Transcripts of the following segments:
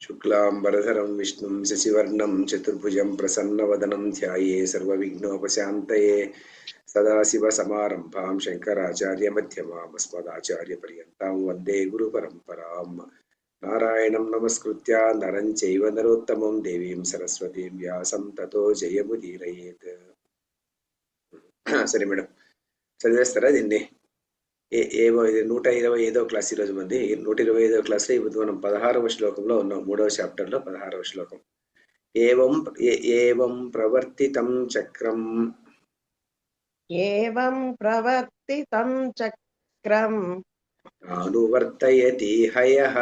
శుక్లాంబరధరం విష్ణుం శశివర్ణం చతుర్భుజం ప్రసన్నవదనం ధ్యాయే సర్వవిఘ్నోపశాంతయే సదాశివసమారంభాం శంకరాచార్యమధ్యమాం అస్మదాచార్యపర్యంతాం వందే గురుపరంపరాం. నారాయణం నమస్కృత్య నరం చైవ నరోత్తమం దేవీం సరస్వతీం వ్యాసం తతో జయముదీరయేత్. సరే మేడం, చదివేస్తారా దీన్ని? ఏమో ఇది 125వ క్లాస్ ఈరోజు మంది. 125వ క్లాస్లో ఇప్పుడు మనం 16వ శ్లోకంలో ఉన్నాం, 3వ చాప్టర్లో 16వ శ్లోకం. ఏవం ప్రవర్తితం చక్రం నానువర్తయతి హయః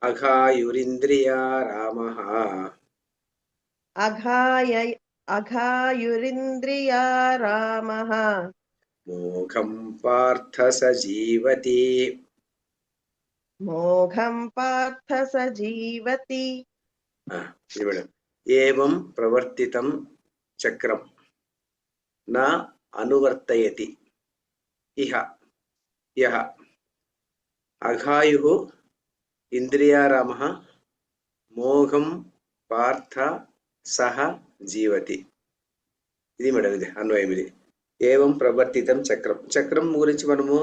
అఘాయురింద్రియా రామః మోఘం పార్థ సజీవతి. ఏవం ప్రవర్తితం చక్రం నా అనువర్తయతి ఇహ యః అఘాయు ఇంద్రియారామః మోఘం పార్థ సహ జీవతి. ఇది మేడం, ఇది అన్వయం. ఇది ఏవం ప్రవర్తితం చక్రం. చక్రం గురించి మనము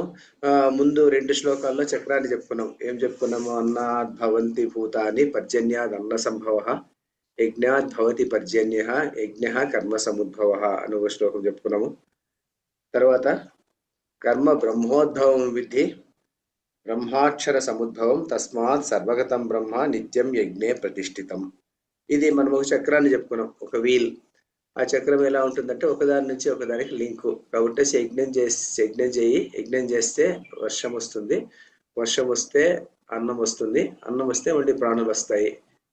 ముందు 2 శ్లోకాల్లో చక్రాన్ని చెప్పుకున్నాం. ఏం చెప్పుకున్నాము? అన్నాద్భవంతి భూతాని పర్జన్యాద్ అన్న సంభవ, యజ్ఞాద్భవతి పర్జన్య, యజ్ఞ కర్మ సముద్భవ అని ఒక శ్లోకం చెప్పుకున్నాము. తర్వాత కర్మ బ్రహ్మోద్భవం విద్ధి బ్రహ్మాక్షర సముద్భవం తస్మాత్ సర్వగతం బ్రహ్మ నిత్యం యజ్ఞే ప్రతిష్ఠితం. ఇది మనం ఒక చక్రాన్ని చెప్పుకున్నాం, ఒక వీల్. ఆ చక్రం ఎలా ఉంటుందంటే ఒకదాని నుంచి ఒకదానికి లింకు. కాబట్టి యజ్ఞం చేస్తే వర్షం వస్తుంది, వర్షం వస్తే అన్నం వస్తుంది, అన్నం వస్తే మళ్ళీ ప్రాణులు వస్తాయి.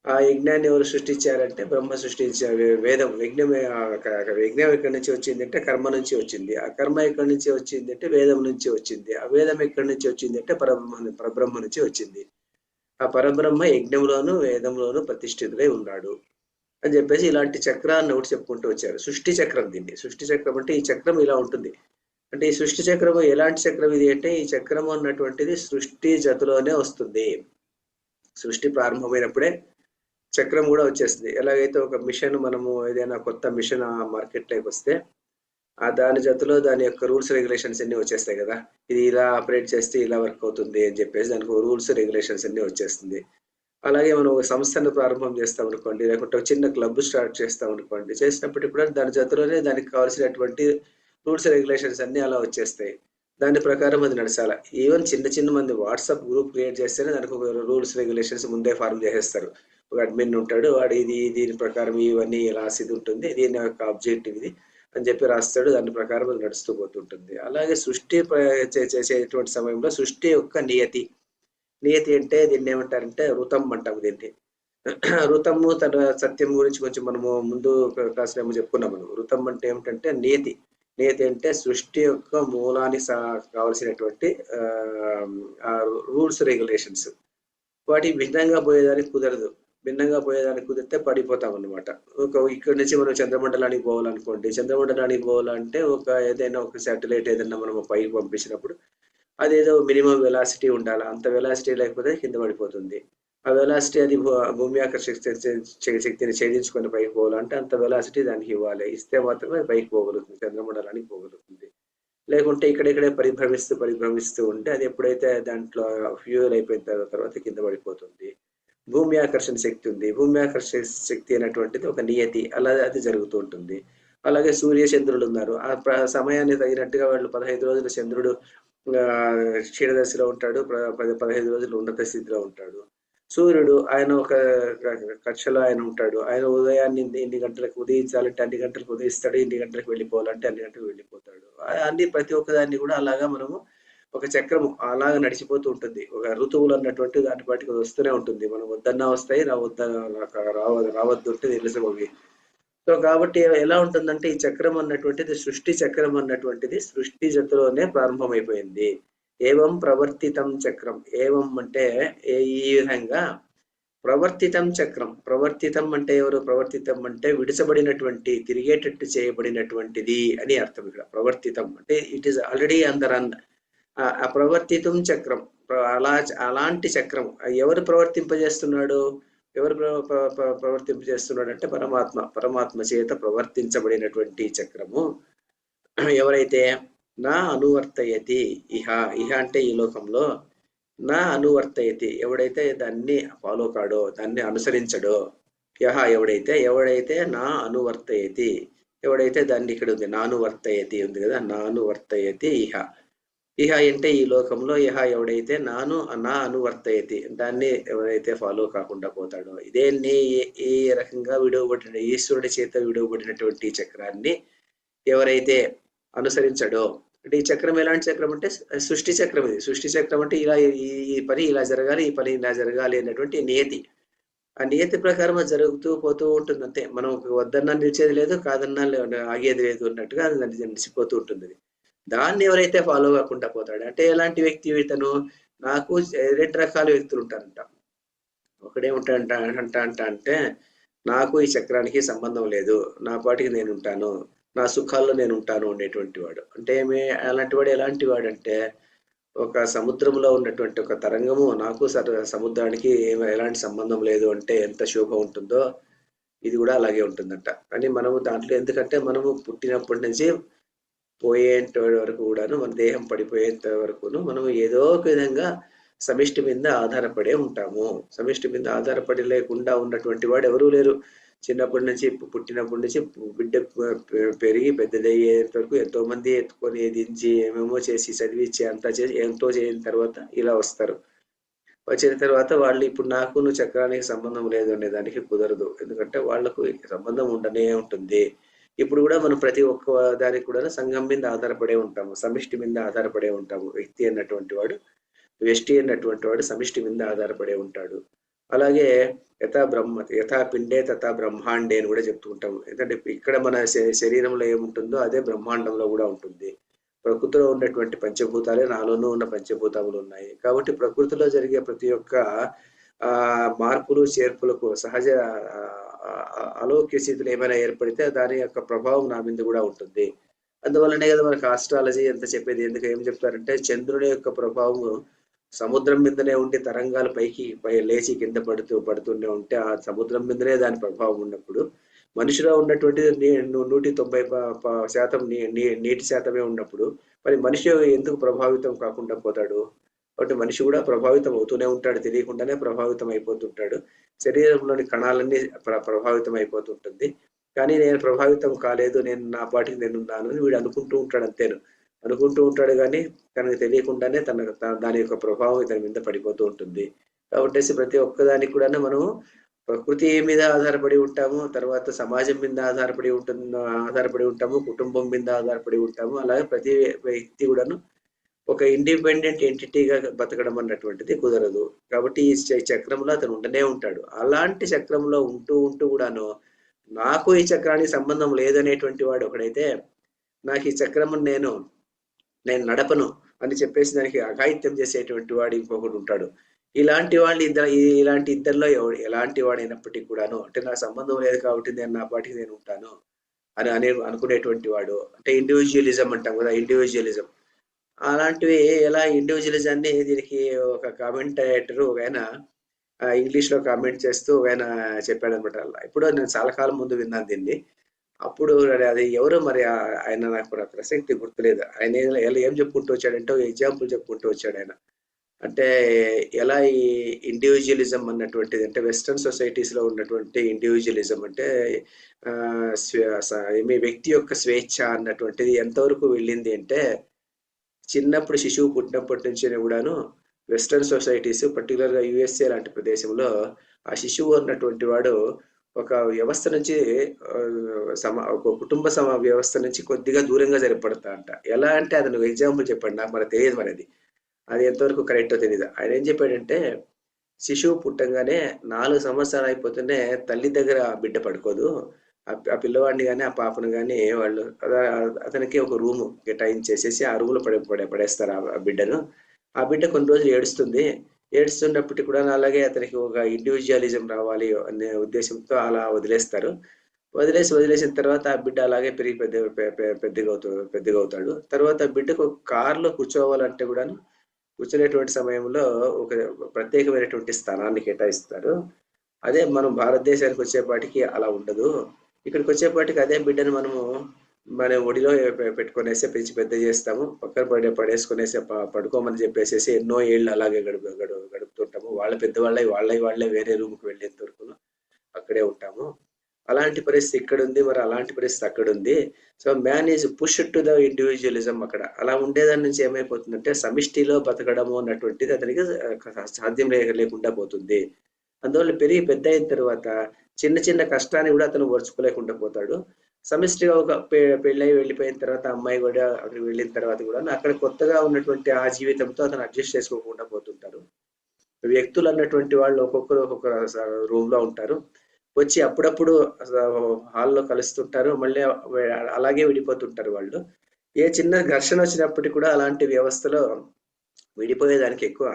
ఆ యజ్ఞాన్ని ఎవరు సృష్టించారంటే బ్రహ్మ సృష్టించారు. వేదం యజ్ఞం ఎక్కడి నుంచి వచ్చింది అంటే కర్మ నుంచి వచ్చింది. ఆ కర్మ ఎక్కడి నుంచి వచ్చింది అంటే వేదం నుంచి వచ్చింది. ఆ వేదం ఎక్కడి నుంచి వచ్చింది అంటే పరబ్రహ్మ నుంచి వచ్చింది. ఆ పరబ్రహ్మ యజ్ఞంలోను వేదంలోను ప్రతిష్ఠితుడై ఉన్నాడు అని చెప్పేసి ఇలాంటి చక్రాన్ని ఒకటి చెప్పుకుంటూ వచ్చారు. సృష్టి చక్రం. దీన్ని సృష్టి చక్రం అంటే ఈ చక్రం ఇలా ఉంటుంది. అంటే ఈ సృష్టి చక్రం ఎలాంటి చక్రం ఇది అంటే ఈ చక్రం అన్నటువంటిది సృష్టి జతలోనే వస్తుంది. సృష్టి ప్రారంభమైనప్పుడే చక్రం కూడా వచ్చేస్తుంది. ఎలాగైతే ఒక మిషన్, మనము ఏదైనా కొత్త మిషన్ ఆ మార్కెట్లోకి వస్తే ఆ దాని జతలో దాని యొక్క రూల్స్ రెగ్యులేషన్స్ అన్ని వచ్చేస్తాయి కదా. ఇది ఇలా ఆపరేట్ చేస్తే ఇలా వర్క్ అవుతుంది అని చెప్పేసి దానికి రూల్స్ రెగ్యులేషన్స్ అన్ని వచ్చేస్తుంది. అలాగే మనం ఒక సంస్థను ప్రారంభం చేస్తాం అనుకోండి, లేకుంటే ఒక చిన్న క్లబ్ స్టార్ట్ చేస్తాం అనుకోండి, చేసినప్పటికీ కూడా దాని జతలోనే దానికి కావాల్సినటువంటి రూల్స్ రెగ్యులేషన్స్ అన్ని అలా వచ్చేస్తాయి. దాని ప్రకారం అది నడచాలి. ఈవెన్ చిన్న మంది వాట్సాప్ గ్రూప్ క్రియేట్ చేస్తేనే దానికి ఒక రూల్స్ రెగ్యులేషన్స్ ముందే ఫార్మ్ చేసేస్తారు. ఒక అడ్మిన్ ఉంటాడు, వాడు దీని ప్రకారం ఇవన్నీ రాసిది ఉంటుంది, దీని యొక్క ఆబ్జెక్టివ్ ఇది అని చెప్పి రాస్తాడు. దాని ప్రకారం అది నడుస్తూ పోతుంటుంది. అలాగే సృష్టి చేసేటువంటి సమయంలో సృష్టి యొక్క నియతి అంటే దీన్ని ఏమంటారంటే ఋతం అంటాము దీన్ని. ఋతము తన సత్యం గురించి కొంచెం మనము ముందు క్లాసులో ఏమో చెప్పుకున్నాం. మనం ఋతం అంటే ఏమిటంటే నియతి అంటే సృష్టి యొక్క మూలానికి కావలసినటువంటి రూల్స్ రెగ్యులేషన్స్. వాటి భిన్నంగా పోయేదానికి కుదరదు. భిన్నంగా పోయేదానికి కుదిరితే పడిపోతాం అన్నమాట. ఇక్కడి నుంచి మనం చంద్రమండలానికి పోవాలనుకోండి, చంద్రమండలానికి పోవాలంటే ఏదైనా ఒక శాటిలైట్ ఏదైనా మనం పైకి పంపించినప్పుడు అదేదో మినిమం వెలాసిటీ ఉండాలి. అంత వెలాసిటీ లేకపోతే కింద పడిపోతుంది. ఆ వెలాసిటీ అది భూమి ఆకర్షణ శక్తిని ఛేదించుకొని పైకి పోవాలంటే అంత వెలాసిటీ దానికి ఇవ్వాలి. ఇస్తే మాత్రమే పైకి పోగలుగుతుంది, చంద్రమండలానికి పోగలుగుతుంది. లేకుంటే ఇక్కడిక్కడే పరిభ్రమిస్తూ ఉంటే అది ఎప్పుడైతే దాంట్లో ఫ్యూయల్ అయిపోయిన తర్వాత కింద పడిపోతుంది. భూమి ఆకర్షణ శక్తి ఉంది. భూమి ఆకర్షణ శక్తి అనేటువంటిది ఒక నియతి, అలా అది జరుగుతూ ఉంటుంది. అలాగే సూర్య చంద్రులు ఉన్నారు. ఆ సమయాన్ని తగినట్టుగా వాళ్ళు 15 రోజులు చంద్రుడు క్షీణదశలో ఉంటాడు, 15 రోజులు ఉన్నత స్థితిలో ఉంటాడు. సూర్యుడు ఆయన ఒక కక్షలో ఆయన ఉంటాడు. ఆయన ఉదయాన్ని ఇన్ని గంటలకు ఉదయించాలంటే అన్ని గంటలకు ఉదయిస్తాడు, ఇన్ని గంటలకు వెళ్ళిపోవాలంటే అన్ని గంటలకు వెళ్ళిపోతాడు. అన్ని ప్రతి ఒక్కదాన్ని కూడా అలాగా మనము ఒక చక్రము అలాగా నడిచిపోతూ ఉంటుంది. ఒక ఋతువులు అన్నటువంటి దాని పాటికి వస్తూనే ఉంటుంది. మనం వద్దన్నా వస్తాయి, రావద్దు అంటే నిలిసిపోయి. సో కాబట్టి ఎలా ఉంటుందంటే ఈ చక్రం అన్నటువంటిది సృష్టి చక్రం అన్నటువంటిది సృష్టి జతలోనే ప్రారంభమైపోయింది. ఏవం ప్రవర్తితం చక్రం. ఏవం అంటే ఈ విధంగా ప్రవర్తితం చక్రం. ప్రవర్తితం అంటే ఎవరు? ప్రవర్తితం అంటే విడిచబడినటువంటి, తిరిగేటట్టు చేయబడినటువంటిది అని అర్థం ఇక్కడ. ప్రవర్తితం అంటే it is already on the run. ఆ ప్రవర్తితం చక్రం. అలాంటి చక్రం ఎవరు ప్రవర్తింపజేస్తున్నాడు? ఎవరు ప్రవర్తింపజేస్తున్నాడు అంటే పరమాత్మ. పరమాత్మ చేత ప్రవర్తించబడినటువంటి చక్రము ఎవరైతే నా అనువర్తయతి ఇహ. ఇహ అంటే ఈ లోకంలో. నా అనువర్తయతి ఎవడైతే దాన్ని ఫాలో కాడో, దాన్ని అనుసరించడో. యహ ఎవడైతే నా అనువర్తయతి, ఎవడైతే దాన్ని ఇక్కడ ఉంది నానువర్తయతి ఉంది కదా, నానువర్తయతి ఇహ. ఇహ అంటే ఈ లోకంలో. ఇహ ఎవడైతే నా అనువర్తయతి దాన్ని ఎవరైతే ఫాలో కాకుండా పోతాడో. ఇదే ఈ రకంగా విడువబడిన ఈశ్వరుడి చేత విడువబడినటువంటి చక్రాన్ని ఎవరైతే అనుసరించడో. అంటే ఈ చక్రం ఎలాంటి చక్రం అంటే సృష్టి చక్రం. ఇది సృష్టి చక్రం అంటే ఇలా ఈ పని ఇలా జరగాలి, ఈ పని ఇలా జరగాలి అనేటువంటి నియతి. ఆ నియతి ప్రకారం అది జరుగుతూ పోతూ ఉంటుంది అంతే. మనం వద్దన్నా నిలిచేది లేదు, కాదన్నా ఆగేది లేదు అన్నట్టుగా అది నడిచిపోతూ ఉంటుంది. దాన్ని ఎవరైతే ఫాలో కాకుండా పోతాడు అంటే ఎలాంటి వ్యక్తి ఇతను? నాకు 2 రకాల వ్యక్తులు ఉంటారంట. ఒకడేముంటాడంట అంటే నాకు ఈ చక్రానికి సంబంధం లేదు, నా పాటికి నేను ఉంటాను, నా సుఖాల్లో నేను ఉంటాను ఉండేటువంటి వాడు. అంటే అలాంటి వాడు ఎలాంటి వాడు అంటే ఒక సముద్రంలో ఉన్నటువంటి ఒక తరంగము నాకు సముద్రానికి ఎలాంటి సంబంధం లేదు అంటే ఎంత శోభ ఉంటుందో ఇది కూడా అలాగే ఉంటుందంట. కానీ మనము దాంట్లో ఎందుకంటే మనము పుట్టినప్పటి నుంచి పోయేంత వరకు కూడాను, మన దేహం పడిపోయేంత వరకును మనం ఏదో ఒక విధంగా సమిష్టి మీద ఆధారపడే ఉంటాము. సమిష్టి మీద ఆధారపడి లేకుండా ఉన్నటువంటి వాడు ఎవరూ లేరు. చిన్నప్పటి నుంచి పుట్టినప్పటి నుంచి బిడ్డ పెరిగి పెద్దదయ్యేంత వరకు ఎంతో మంది ఎత్తుకొని దించి ఏమేమో చేసి చదివించి అంతా చేసి ఎంతో చేయిన తర్వాత ఇలా వస్తారు. వచ్చిన తర్వాత వాళ్ళు ఇప్పుడు నాకు నువ్వు చక్రానికి సంబంధం లేదు అనే దానికి కుదరదు. ఎందుకంటే వాళ్లకు సంబంధం ఉండనే ఉంటుంది. ఇప్పుడు కూడా మనం ప్రతి ఒక్క దానికి కూడా సంఘం మీద ఆధారపడే ఉంటాము, సమిష్టి మీద ఆధారపడే ఉంటాము. వ్యక్తి అన్నటువంటి వాడు, వ్యష్టి అన్నటువంటి వాడు సమిష్టి మీద ఆధారపడే ఉంటాడు. అలాగే యథా పిండే తథా బ్రహ్మాండే అని కూడా చెప్తూ ఉంటాము. ఎందుకంటే ఇక్కడ మన శరీరంలో ఏముంటుందో అదే బ్రహ్మాండంలో కూడా ఉంటుంది. ప్రకృతిలో ఉన్నటువంటి పంచభూతాలే నాలోనూ ఉన్న పంచభూతములు ఉన్నాయి. కాబట్టి ప్రకృతిలో జరిగే ప్రతి ఒక్క మార్పులు చేర్పులకు సహజ అలౌక్య స్థితులు ఏమైనా ఏర్పడితే దాని యొక్క ప్రభావం నా మీద కూడా ఉంటుంది. అందువల్లనే కదా మనకు ఆస్ట్రాలజీ ఎంత చెప్పేది. ఎందుకు ఏం చెప్తారంటే చంద్రుని యొక్క ప్రభావం సముద్రం మీదనే ఉండి తరంగాలు పైకి లేచి కింద పడుతూనే ఉంటే ఆ సముద్రం మీదనే దాని ప్రభావం ఉన్నప్పుడు మనిషిలో ఉన్నటువంటిది 190% నీటి శాతమే ఉన్నప్పుడు మరి మనిషి ఎందుకు ప్రభావితం కాకుండా పోతాడు? కాబట్టి మనిషి కూడా ప్రభావితం అవుతూనే ఉంటాడు, తెలియకుండానే ప్రభావితం అయిపోతుంటాడు. శరీరంలోని కణాలన్నీ ప్రభావితం అయిపోతుంటుంది. కానీ నేను ప్రభావితం కాలేదు, నేను నా పాటికి నేను ఉన్నాను అని వీడు అనుకుంటూ ఉంటాడు. అంతేను, అనుకుంటూ ఉంటాడు. కానీ తనకు తెలియకుండానే దాని యొక్క ప్రభావం ఇతని మీద పడిపోతూ ఉంటుంది. కాబట్టి ప్రతి ఒక్కదానికి కూడా మనము ప్రకృతి మీద ఆధారపడి ఉంటాము, తర్వాత సమాజం మీద ఆధారపడి ఉంటాము, కుటుంబం మీద ఆధారపడి ఉంటాము. అలాగే ప్రతి వ్యక్తి కూడాను ఒక ఇండిపెండెంట్ ఎంటిటీగా బతకడం అన్నటువంటిది కుదరదు. కాబట్టి ఈ చక్రంలో అతను ఉండనే ఉంటాడు. అలాంటి చక్రంలో ఉంటూ కూడాను నాకు ఈ చక్రానికి సంబంధం లేదనేటువంటి వాడు ఒకడైతే, నాకు ఈ చక్రము నేను నడపను అని చెప్పేసి దానికి అఘాయిత్యం చేసేటువంటి వాడు ఇంకొకడు ఉంటాడు. ఇలాంటి ఇద్దరిలో ఎలాంటి వాడైనప్పటికీ కూడాను అంటే నాకు సంబంధం లేదు కాబట్టి నేను నా పాటికి నేను ఉంటాను అని అనుకునేటువంటి వాడు అంటే ఇండివిజువలిజం అంటాం కదా, ఇండివిజువలిజం. అలాంటివి ఎలా ఇండివిజువలిజాన్ని దీనికి ఒక కామెంటేటర్ ఒక ఆయన ఇంగ్లీష్ లో కామెంట్ చేస్తూ ఆయన చెప్పాడు అనమాట. ఇప్పుడు నేను చాలా కాలం ముందు విన్నాను దీన్ని. అప్పుడు అది ఎవరు మరి ఆయన నాకు ప్రసక్తి గుర్తులేదు. ఆయన ఏం చెప్పుకుంటూ వచ్చాడంటే ఎగ్జాంపుల్ చెప్పుకుంటూ వచ్చాడు ఆయన. అంటే ఎలా ఈ ఇండివిజువలిజం అన్నటువంటిది అంటే వెస్ట్రన్ సొసైటీస్ లో ఉన్నటువంటి ఇండివిజువలిజం అంటే మీ వ్యక్తి యొక్క స్వేచ్ఛ అన్నటువంటిది ఎంతవరకు వెళ్ళింది అంటే చిన్నప్పుడు శిశువు పుట్టినప్పటి నుంచి కూడాను వెస్ట్రన్ సొసైటీస్ పర్టికులర్ గా యుఎస్ఏ లాంటి ప్రదేశంలో ఆ శిశువు అన్నటువంటి వాడు ఒక వ్యవస్థ నుంచి ఒక కుటుంబ వ్యవస్థ నుంచి కొద్దిగా దూరంగా జరపడతా అంట. ఎలా అంటే అది నువ్వు ఎగ్జాంపుల్ చెప్పండి, నాకు మరి తెలియదు, మరి అది ఎంతవరకు కరెక్టో తెలియదు. ఆయన ఏం చెప్పాడంటే శిశువు పుట్టంగానే 4 సంవత్సరాలు అయిపోతేనే తల్లి దగ్గర బిడ్డ పడుకోదు. ఆ పిల్లవాడిని కానీ ఆ పాపను కానీ వాళ్ళు అతనికి ఒక రూము కేటాయించేసేసి ఆ రూమ్ లో పడేస్తారు ఆ బిడ్డను. ఆ బిడ్డ కొన్ని రోజులు ఏడుస్తుంది. ఏడుస్తున్నప్పటికీ కూడా అలాగే అతనికి ఒక ఇండివిజువలిజం రావాలి అనే ఉద్దేశంతో అలా వదిలేస్తారు. వదిలేసిన తర్వాత ఆ బిడ్డ అలాగే పెరిగి పెద్దగా అవుతాడు. తర్వాత ఆ బిడ్డకు కారులో కూర్చోవాలంటే కూడాను కూర్చునేటువంటి సమయంలో ఒక ప్రత్యేకమైనటువంటి స్థానాన్ని కేటాయిస్తారు. అదే మనం భారతదేశానికి వచ్చేపాటికి అలా ఉండదు. ఇక్కడికి వచ్చేపాటికి అదే బిడ్డను మనము మన ఒడిలో పెట్టుకునేసి పెంచి పెద్ద చేస్తాము. పక్కన పడేసుకునేసి పడుకోమని చెప్పేసేసి ఎన్నో ఏళ్ళు అలాగే గడుపుతుంటాము. వాళ్ళ పెద్దవాళ్ళై వాళ్ళే వేరే రూమ్కి వెళ్ళేంత వరకు అక్కడే ఉంటాము. అలాంటి పరిస్థితి ఇక్కడ ఉంది, మరి అలాంటి పరిస్థితి అక్కడ ఉంది. So man is push to the individualism. అక్కడ అలా ఉండేదాని నుంచి ఏమైపోతుందంటే సమిష్టిలో బతకడము అన్నటువంటిది అతనికి సాధ్యం లేకుండా పోతుంది. అందువల్ల పెరిగి పెద్ద అయిన తర్వాత చిన్న చిన్న కష్టాన్ని కూడా అతను ఓర్చుకోలేకుండా పోతాడు. సమిష్టిగా ఒక పెళ్ళై వెళ్ళిపోయిన తర్వాత అమ్మాయి కూడా అక్కడికి వెళ్ళిన తర్వాత కూడా అక్కడ కొత్తగా ఉన్నటువంటి ఆ జీవితంతో అతను అడ్జస్ట్ చేసుకోకుండా పోతుంటారు. వ్యక్తులు అన్నటువంటి వాళ్ళు ఒక్కొక్కరు ఒక్కొక్క రూమ్ లో ఉంటారు. వచ్చి అప్పుడప్పుడు హాల్లో కలుస్తుంటారు, మళ్ళీ అలాగే విడిపోతుంటారు వాళ్ళు. ఏ చిన్న ఘర్షణ వచ్చినప్పటికీ కూడా అలాంటి వ్యవస్థలో విడిపోయేదానికి ఎక్కువ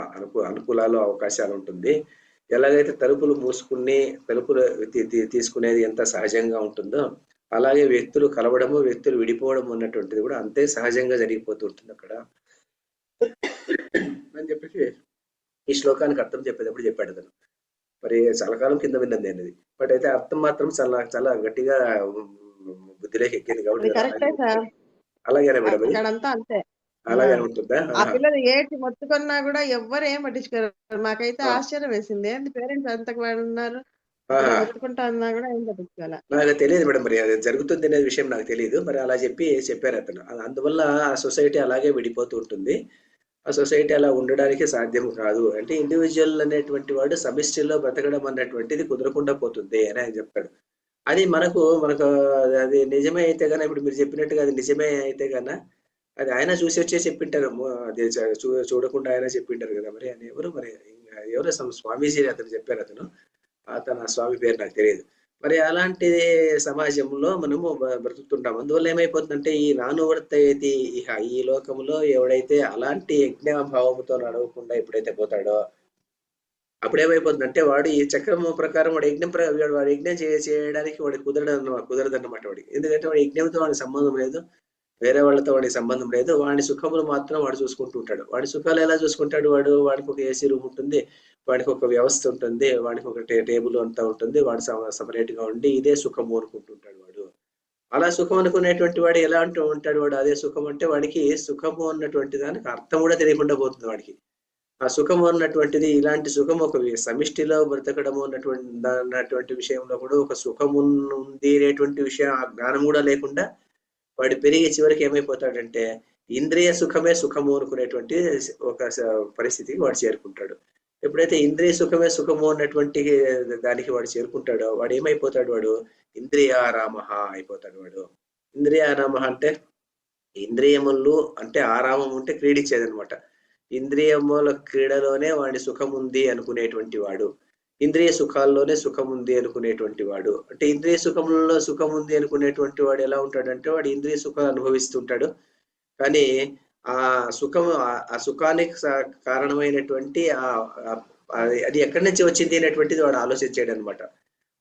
అనుకూలాలు అవకాశాలు ఉంటుంది. ఎలాగైతే తలుపులు మూసుకుని తలుపులు తీసుకునేది ఎంత సహజంగా ఉంటుందో అలాగే వ్యక్తులు కలవడము వ్యక్తులు విడిపోవడం అన్నటువంటిది కూడా అంతే సహజంగా జరిగిపోతూ ఉంటుంది అక్కడ అని చెప్పేసి ఈ శ్లోకానికి అర్థం చెప్పేటప్పుడు చెప్పాడు అతను. మరి చాలా కాలం కింద విన్నది అనేది, బట్ అయితే అర్థం మాత్రం చాలా చాలా గట్టిగా బుద్ధిలోకి ఎక్కింది కాబట్టి అలాగేనా మేడం? అక్కడంతా అంతే, అలాగే ఉంటుందా? ఆ పిల్లలు ఏటి మొత్తుకున్నా కూడా ఎవ్వరు ఏం పట్టించుకోరు. మాకైతే ఆశ్చర్యం వేసింది, ఏంది పేరెంట్స్ ఎంత ఉన్నారు మొత్తుకుంటా అన్నా కూడా ఏం పట్టించుకోవాలి. నాకు తెలియదు మేడం, మరి అది జరుగుతుంది అనే విషయం నాకు తెలియదు. మరి అలా చెప్పారు అతను. అందువల్ల ఆ సొసైటీ అలాగే విడిపోతూ ఉంటుంది. ఆ సొసైటీ అలా ఉండడానికి సాధ్యం కాదు. అంటే ఇండివిజువల్ అనేటువంటి వాడు సమిష్టిలో బ్రతకడం అన్నటువంటిది కుదరకుండా పోతుంది అని ఆయన చెప్తాడు. అది మనకు అది నిజమే అయితే గాన, ఇప్పుడు మీరు చెప్పినట్టుగా అది నిజమే అయితే గాన అది ఆయన చూసి వచ్చే చెప్పింటారు. అది చూడకుండా ఆయన చెప్పింటారు కదా. మరి అని ఎవరు స్వామీజీ అతను చెప్పారు. అతను స్వామి పేరు నాకు తెలియదు. మరి అలాంటి సమాజంలో మనము బ్రతుకుతుంటాం. అందువల్ల ఏమైపోతుందంటే ఈ నానువర్తయతి ఇహ, ఈ లోకంలో ఎవడైతే అలాంటి యజ్ఞాభావంతో నడవకుండా ఎప్పుడైతే పోతాడో అప్పుడేమైపోతుందంటే వాడు ఈ చక్రము ప్రకారం వాడు యజ్ఞం చేయడానికి వాడికి కుదరదన్నమాట వాడికి. ఎందుకంటే వాడి యజ్ఞంతో వాడికి సంబంధం లేదు, వేరే వాళ్ళతో వాడికి సంబంధం లేదు. వాడి సుఖములు మాత్రం వాడు చూసుకుంటూ ఉంటాడు. వాడి సుఖాలు ఎలా చూసుకుంటాడు? వాడికి ఒక ఏసీ రూమ్ ఉంటుంది, వాడికి ఒక వ్యవస్థ ఉంటుంది, వాడికి ఒక టేబుల్ అంతా ఉంటుంది, వాడు సపరేట్ గా ఉండి ఇదే సుఖము అనుకుంటుంటాడు వాడు. అలా సుఖం అనుకునేటువంటి వాడు ఎలా అంటూ ఉంటాడు? వాడు అదే సుఖం అంటే వాడికి సుఖము అన్నటువంటి దానికి అర్థం కూడా తెలియకుండా పోతుంది వాడికి. ఆ సుఖము అన్నటువంటిది ఇలాంటి సుఖం ఒక సమిష్టిలో బ్రతకడము అన్నటువంటి విషయంలో కూడా ఒక సుఖము ఉంది అనేటువంటి విషయం ఆ జ్ఞానం కూడా లేకుండా వాడు పెరిగి చివరికి ఏమైపోతాడంటే ఇంద్రియ సుఖమే సుఖము అనుకునేటువంటి ఒక పరిస్థితికి వాడు చేరుకుంటాడు. ఎప్పుడైతే ఇంద్రియ సుఖమే సుఖము అన్నటువంటి దానికి వాడు చేరుకుంటాడో వాడు ఏమైపోతాడు? వాడు ఇంద్రియారామ అయిపోతాడు. వాడు ఇంద్రియారామ అంటే ఇంద్రియములు అంటే ఆరామం ఉంటే క్రీడించేది అనమాట. ఇంద్రియముల క్రీడలోనే వాడి సుఖం ఉంది అనుకునేటువంటి వాడు, ఇంద్రియ సుఖాల్లోనే సుఖం ఉంది అనుకునేటువంటి వాడు. అంటే ఇంద్రియ సుఖంలో సుఖం ఉంది అనుకునేటువంటి వాడు ఎలా ఉంటాడంటే వాడు ఇంద్రియ సుఖాలు అనుభవిస్తుంటాడు, కానీ ఆ సుఖం ఆ సుఖానికి కారణమైనటువంటి అది ఎక్కడి నుంచి వచ్చింది అనేటువంటిది వాడు ఆలోచించాడు అనమాట.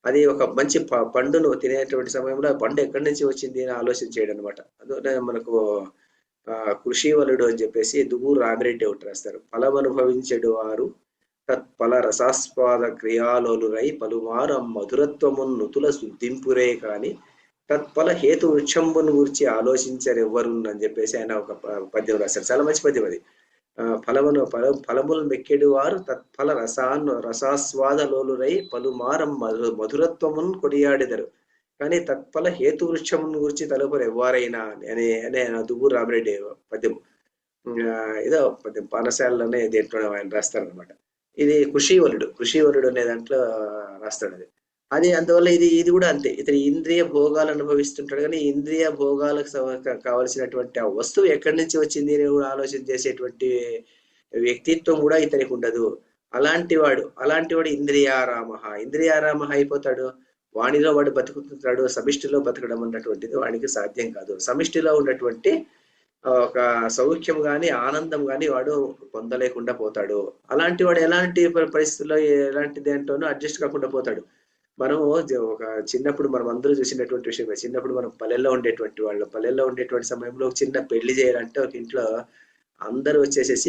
అది ఒక మంచి పండును తినేటువంటి సమయంలో ఆ పండు ఎక్కడి నుంచి వచ్చింది అని ఆలోచించాడు అనమాట. అందువల్ల మనకు కృషివలుడు అని చెప్పేసి దువ్వూరు రామిరెడ్డి ఒకటి రాస్తారు. ఫలమనుభవించెడు వారు తత్ఫల రసాస్వాద క్రియాలోలురై పలుమారు మధురత్వమున్ నుతుల శుద్ధింపురే కాని తత్ఫల హేతు వృక్షంబును గురించి ఆలోచించారు ఎవ్వరు అని చెప్పేసి ఆయన ఒక పద్యం రాశారు. చాలా మంచి పద్యం అది. ఫలములు మెక్కెడు వారు తత్ఫల రసాస్వాద లోలురై పలుమారం మధురత్వమున్ కొనియాడెదరు కానీ తత్ఫల హేతు వృక్షమును గురించి తలుపరు ఎవ్వరైనా అనే దువ్వూరు రామిరెడ్డి పద్యం. ఏదో పద్యం పాఠశాలలోనే దేంట్లో ఆయన రాస్తారనమాట. ఇది కృషివలుడు అనే దాంట్లో రాస్తాడు అది. అందువల్ల ఇది కూడా అంతే. ఇతని ఇంద్రియ భోగాలు అనుభవిస్తుంటాడు, కానీ ఇంద్రియ భోగాలకు కావలసినటువంటి ఆ వస్తువు ఎక్కడి నుంచి వచ్చింది అని కూడా ఆలోచన చేసేటువంటి వ్యక్తిత్వం కూడా ఇతనికి ఉండదు. అలాంటి వాడు ఇంద్రియారామ అయిపోతాడు. వాణిలో వాడు బతుకుతుంటాడు. సమిష్టిలో బతకడం అన్నటువంటిది వాడికి సాధ్యం కాదు. సమిష్టిలో ఉన్నటువంటి ఒక సౌఖ్యం గాని ఆనందం గాని వాడు పొందలేకుండా పోతాడు. అలాంటి వాడు ఎలాంటి పరిస్థితుల్లో ఎలాంటి దేంట్లోనూ అడ్జస్ట్ కాకుండా పోతాడు. మనము ఒక చిన్నప్పుడు మనం అందరూ చూసినటువంటి విషయమే. చిన్నప్పుడు మనం పల్లెల్లో ఉండేటువంటి వాళ్ళం. పల్లెల్లో ఉండేటువంటి సమయంలో ఒక చిన్న పెళ్లి చేయాలంటే ఒక ఇంట్లో అందరూ వచ్చేసేసి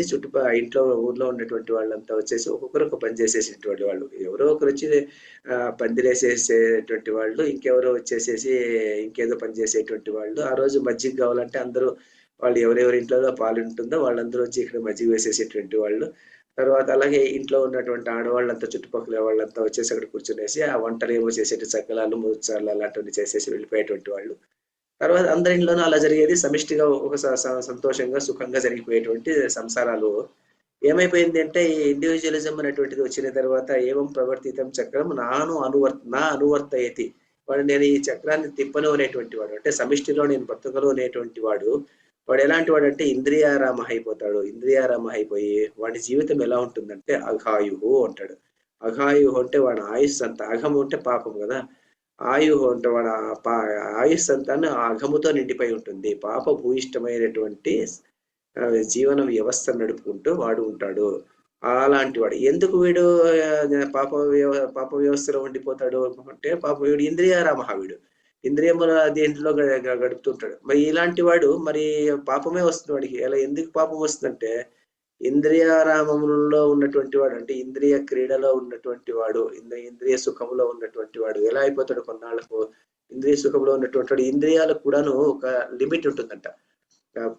ఇంట్లో ఊర్లో ఉన్నటువంటి వాళ్ళంతా వచ్చేసి ఒక్కొక్కరు ఒక పని చేసేసేటువంటి వాళ్ళు. ఎవరో ఒకరు వచ్చి పందిరేసేసేటువంటి వాళ్ళు, ఇంకెవరో వచ్చేసేసి ఇంకేదో పని చేసేటువంటి వాళ్ళు. ఆ రోజు మజ్జిగ కావాలంటే అందరూ వాళ్ళు ఎవరెవరి ఇంట్లో పాలు ఉంటుందో వాళ్ళందరూ వచ్చి ఇక్కడ మజ్జిగ వేసేసేటువంటి వాళ్ళు. తర్వాత అలాగే ఇంట్లో ఉన్నటువంటి ఆడవాళ్ళంతా చుట్టుపక్కల వాళ్ళంతా వచ్చేసి అక్కడ కూర్చునేసి ఆ వంటలు ఏమో చేసేటి చక్కలాలు ముచ్చాలు అలాంటివన్నీ చేసేసి వెళ్ళిపోయేటువంటి వాళ్ళు. తర్వాత అందరి ఇంట్లోనూ అలా జరిగేది. సమిష్టిగా ఒక సంతోషంగా సుఖంగా జరిగిపోయేటువంటి సంసారాలు. ఏమైపోయింది అంటే ఈ ఇండివిజువలిజం అనేటువంటిది వచ్చిన తర్వాత ఏవం ప్రవర్తితం చక్రం నా అనువర్తయతి. వాడు నేను ఈ చక్రాన్ని తిప్పను అనేటువంటి వాడు, అంటే సమిష్టిలో నేను బ్రతకను అనేటువంటి వాడు. వాడు ఎలాంటి వాడు అంటే ఇంద్రియారామ అయిపోతాడు. ఇంద్రియారామ అయిపోయి వాడి జీవితం ఎలా ఉంటుందంటే అఘాయుహు అంటాడు. అఘాయుహు అంటే వాడి ఆయుష్ అంత, అఘము అంటే పాపం కదా, ఆయుహు అంటే వాడు ఆయుష్ అంతాను ఆ అఘముతో నిండిపోయి ఉంటుంది. పాప భూయిష్టమైనటువంటి జీవన వ్యవస్థ నడుపుకుంటూ వాడు ఉంటాడు. అలాంటి వాడు ఎందుకు వీడు పాప వ్యవస్థలో ఉండిపోతాడు అంటే పాప వీడు ఇంద్రియారామ, వీడు ఇంద్రియముల దేంట్లో గడుపుతుంటాడు. మరి ఇలాంటి వాడు మరి పాపమే వస్తుంది వాడికి. అలా ఎందుకు పాపం వస్తుందంటే ఇంద్రియారామంలో ఉన్నటువంటి వాడు, అంటే ఇంద్రియ క్రీడలో ఉన్నటువంటి వాడు, ఇంద్రియ సుఖంలో ఉన్నటువంటి వాడు ఎలా అయిపోతాడు కొన్నాళ్లకు. ఇంద్రియ సుఖంలో ఉన్నటువంటి వాడు, ఇంద్రియాలకు కూడాను ఒక లిమిట్ ఉంటుందంట.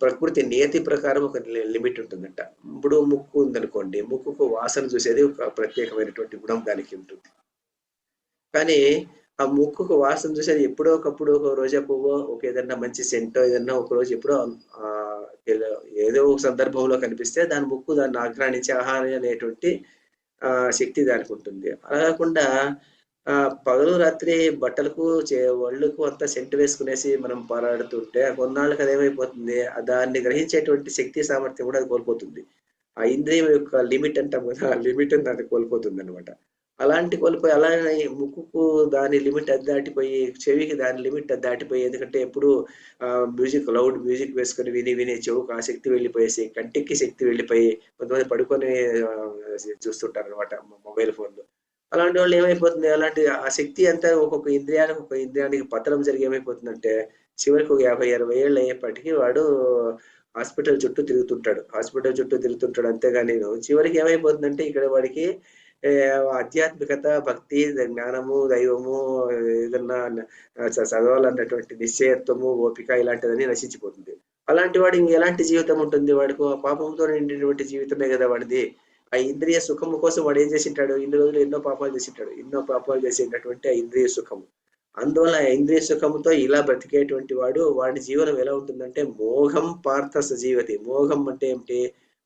ప్రకృతి నియతి ప్రకారం ఒక లిమిట్ ఉంటుందంట. ఇప్పుడు ముక్కు ఉందనుకోండి, ముక్కుకు వాసన చూసేది ఒక ప్రత్యేకమైనటువంటి గుణం దానికి ఉంటుంది. కానీ ఆ ముక్కుకు వాసన చూసేది ఎప్పుడో ఒకప్పుడు ఒక రోజా పువ్వు, ఒక ఏదన్నా మంచి సెంటో ఏదన్నా ఒక రోజు ఎప్పుడో ఏదో ఒక సందర్భంలో కనిపిస్తే దాని ముక్కు దాన్ని ఆఘ్రానించి ఆహారం అనేటువంటి శక్తి దానికి ఉంటుంది. అలా కాకుండా పగలు రాత్రి బట్టలకు ఒళ్ళకు అంతా సెంటు వేసుకునేసి మనం పోరాడుతుంటే కొన్నాళ్ళకి అదేమైపోతుంది, దాన్ని గ్రహించేటువంటి శక్తి సామర్థ్యం కూడా అది కోల్పోతుంది. ఆ ఇంద్రియం యొక్క లిమిట్ అంటాం కదా, ఆ లిమిట్ అది కోల్పోతుంది అనమాట. అలాంటి కోల్పోయి అలానే ముక్కుకు దాని లిమిట్ అది దాటిపోయి, చెవికి దాని లిమిట్ అది దాటిపోయి, ఎందుకంటే ఎప్పుడు మ్యూజిక్ లౌడ్ మ్యూజిక్ వేసుకొని విని విని చెవుకు ఆ శక్తి వెళ్ళిపోయేసి కంటికి శక్తి వెళ్ళిపోయి కొంతమంది పడుకొని చూస్తుంటారు అనమాట మొబైల్ ఫోన్లు. అలాంటి వాళ్ళు ఏమైపోతుంది, అలాంటి ఆ శక్తి అంతా ఒక్కొక్క ఇంద్రియానికి పతనం జరిగి ఏమైపోతుందంటే చివరికి ఒక 50-60 ఏళ్ళు అయ్యేపటికి వాడు హాస్పిటల్ చుట్టూ తిరుగుతుంటాడు. అంతేగాని చివరికి ఏమైపోతుందంటే ఇక్కడ వాడికి ఆధ్యాత్మికత, భక్తి, జ్ఞానము, దైవము, ఏదన్నా చదవాలన్నటువంటి నిశ్చయత్వము, ఓపిక ఇలాంటివన్నీ నశించిపోతుంది. అలాంటి వాడు ఎలాంటి జీవితం ఉంటుంది వాడికి? పాపంతో నిండినటువంటి జీవితమే కదా వాడిది. ఆ ఇంద్రియ సుఖము కోసం వాడు ఏం చేసింటాడు, ఇన్ని రోజులు ఎన్నో పాపాలు చేసేటటువంటి ఆ ఇంద్రియ సుఖము. అందువల్ల ఇంద్రియ సుఖముతో ఇలా బ్రతికేటువంటి వాడి జీవనం ఎలా ఉంటుందంటే మోఘం పార్థ సజీవతి. మోఘం అంటే ఏమిటి?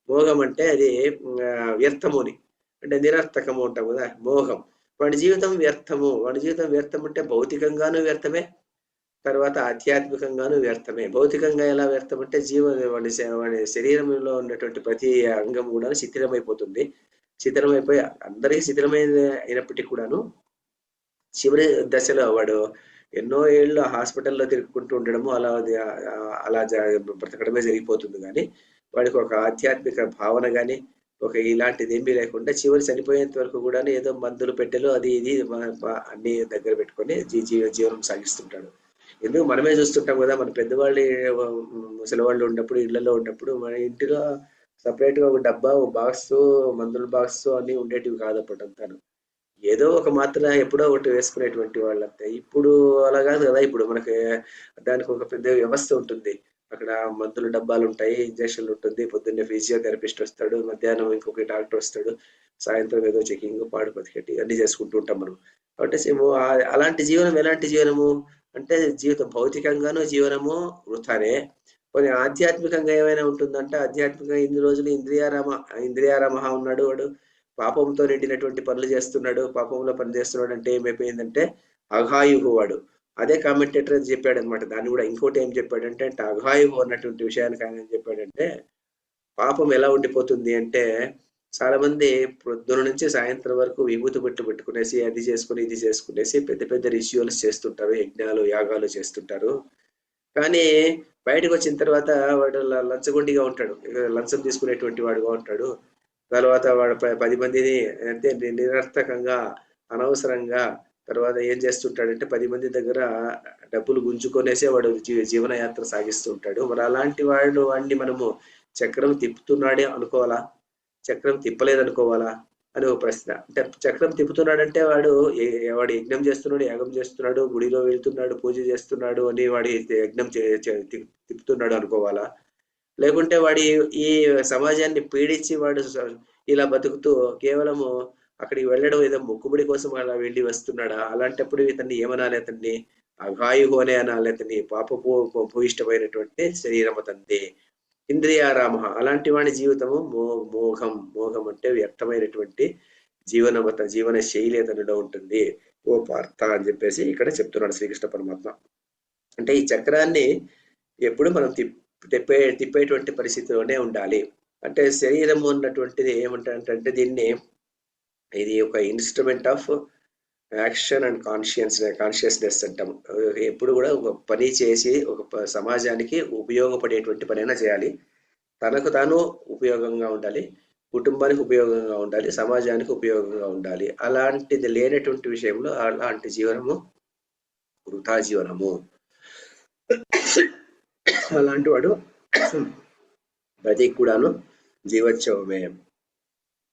మోఘం అంటే అది వ్యర్థముని, అంటే నిరర్థకము ఉంటాం కదా, మోహం. వాడి జీవితం వ్యర్థము అంటే భౌతికంగాను వ్యర్థమే, తర్వాత ఆధ్యాత్మికంగాను వ్యర్థమే. భౌతికంగా ఎలా వ్యర్థం అంటే వాడి శరీరంలో ఉన్నటువంటి ప్రతి అంగం కూడా శిథిలమైపోయి అందరికీ శిథిలమైన అయినప్పటికీ కూడాను చివరి దశలో వాడు ఎన్నో ఏళ్ళు హాస్పిటల్లో తిరుగుకుంటూ ఉండడము అలా బ్రతకడమే జరిగిపోతుంది. కానీ వాడికి ఒక ఆధ్యాత్మిక భావన కానీ ఒక ఇలాంటిది ఏమీ లేకుండా చివరి చనిపోయేంత వరకు కూడా ఏదో మందులు పెట్టెలు అది ఇది అన్ని దగ్గర పెట్టుకొని జీవనం సాగిస్తుంటాడు. ఎందుకు మనమే చూస్తుంటాం కదా, మన పెద్దవాళ్ళు ముసలివాళ్ళు ఉన్నప్పుడు ఇళ్లలో ఉన్నప్పుడు మన ఇంటిలో సపరేట్ గా ఒక డబ్బా, ఒక బాక్స్, మందుల బాక్స్ అన్ని ఉండేటివి కాదు అప్పటింతాను. ఏదో ఒక మాత్ర ఎప్పుడో ఒకటి వేసుకునేటువంటి వాళ్ళంతే. ఇప్పుడు అలా కాదు కదా, ఇప్పుడు మనకి దానికి ఒక పెద్ద వ్యవస్థ ఉంటుంది. అక్కడ మందుల డబ్బాలు ఉంటాయి, ఇంజక్షన్లు ఉంటుంది, పొద్దున్నే ఫిజియోథెరపిస్ట్ వస్తాడు, మధ్యాహ్నం ఇంకొక డాక్టర్ వస్తాడు, సాయంత్రం ఏదో చెకింగ్, పాడు బతికెట్టి అన్ని చేసుకుంటూ ఉంటాం మనం. కాబట్టి అలాంటి జీవనం ఎలాంటి జీవనము అంటే జీవితం భౌతికంగానూ జీవనము వృథానే. కొన్ని ఆధ్యాత్మికంగా ఏమైనా ఉంటుందంటే ఆధ్యాత్మికంగా ఇన్ని రోజులు ఇంద్రియారామ ఉన్నాడు, వాడు పాపంతో నిండినటువంటి పనులు చేస్తున్నాడు. పాపంలో పని చేస్తున్నాడు అంటే ఏమైపోయిందంటే అఘాయుహు వాడు. అదే కామెంటేటర్ చెప్పాడు అనమాట. దాన్ని కూడా ఇంకోటి ఏం చెప్పాడంటే అఘాయుహు అన్నటువంటి విషయానికి ఆయన ఏం చెప్పాడంటే పాపం ఎలా ఉండిపోతుంది అంటే చాలా మంది పొద్దున నుంచి సాయంత్రం వరకు విభూతి పెట్టుకునేసి అది చేసుకుని ఇది చేసుకునేసి పెద్ద పెద్ద రిచువల్స్ చేస్తుంటారు, యజ్ఞాలు యాగాలు చేస్తుంటారు. కానీ బయటకు వచ్చిన తర్వాత వాడు లంచగొండిగా ఉంటాడు, లంచం తీసుకునేటువంటి వాడుగా ఉంటాడు. తర్వాత వాడు 10 మందిని అంటే నిరర్థకంగా అనవసరంగా తర్వాత ఏం చేస్తుంటాడంటే 10 మంది దగ్గర డబ్బులు గుంజుకొనేసే వాడు జీవనయాత్ర సాగిస్తూ ఉంటాడు. మరి అలాంటి వాడిని మనము చక్రం తిప్పుతున్నాడే అనుకోవాలా, చక్రం తిప్పలేదనుకోవాలా అని ఒక ప్రశ్న. అంటే చక్రం తిప్పుతున్నాడంటే వాడు యజ్ఞం చేస్తున్నాడు, యాగం చేస్తున్నాడు, గుడిలో వెళ్తున్నాడు, పూజ చేస్తున్నాడు అని వాడి యజ్ఞం తిప్పుతున్నాడు అనుకోవాలా, లేకుంటే వాడి ఈ సమాజాన్ని పీడించి వాడు ఇలా బతుకుతూ కేవలము అక్కడికి వెళ్ళడం ఏదో మొక్కుబడి కోసం అలా వెళ్ళి వస్తున్నాడా? అలాంటప్పుడు ఇతన్ని ఏమనాలి? అతన్ని అఘాయుహు అనే అనాలి, అతన్ని భూయిష్టమైనటువంటి శరీరం అతంది. ఇంద్రియారామ అలాంటి వాడి జీవితము మోఘం. మోఘం అంటే వ్యర్థమైనటువంటి జీవన శైలి అతనిలో ఉంటుంది ఓ పార్థ అని చెప్పేసి ఇక్కడ చెప్తున్నాడు శ్రీకృష్ణ పరమాత్మ. అంటే ఈ చక్రాన్ని ఎప్పుడు మనం తిప్పేటువంటి పరిస్థితిలోనే ఉండాలి. అంటే శరీరము అన్నటువంటిది ఏమంటారంటే దీన్ని ఇది ఒక instrument of action and consciousness అంటాం. ఎప్పుడు కూడా ఒక పని చేసి ఒక సమాజానికి ఉపయోగపడేటువంటి పనైనా చేయాలి, తనకు తాను ఉపయోగంగా ఉండాలి, కుటుంబానికి ఉపయోగంగా ఉండాలి, సమాజానికి ఉపయోగంగా ఉండాలి. అలాంటిది లేనటువంటి విషయంలో అలాంటి జీవనము వృథా జీవనము. అలాంటి వాడు ప్రతి కూడాను జీవోత్సవమే.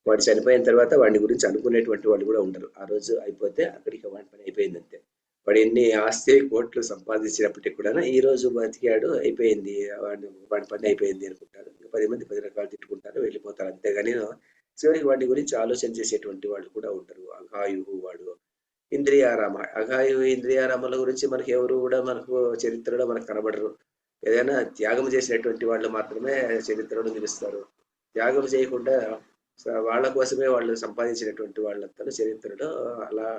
వాడు చనిపోయిన తర్వాత వాడిని గురించి అనుకునేటువంటి వాళ్ళు కూడా ఉండరు. ఆ రోజు అయిపోతే అక్కడికి వాడి పని అయిపోయింది అంతే. వాడు ఎన్ని ఆస్తి కోట్లు సంపాదించినప్పటికీ కూడా ఈ రోజు బతికాడు అయిపోయింది, వాడి పని అయిపోయింది అనుకుంటారు. 10 మంది 10 రకాలు తిట్టుకుంటారు, వెళ్ళిపోతారు. అంతేగాని చివరికి వాడి గురించి ఆలోచన చేసేటువంటి వాళ్ళు కూడా ఉంటారు. అఘాయుహు వాడు ఇంద్రియారామ. అఘాయుహు ఇంద్రియారామల గురించి మనకి ఎవరు కూడా మనకు చరిత్రలో మనకు కనబడరు. ఏదైనా త్యాగం చేసినటువంటి వాళ్ళు మాత్రమే చరిత్రలో నిలుస్తారు. త్యాగం చేయకుండా వాళ్ళ కోసమే వాళ్ళు సంపాదించినటువంటి వాళ్ళంతా చరిత్రలో అలా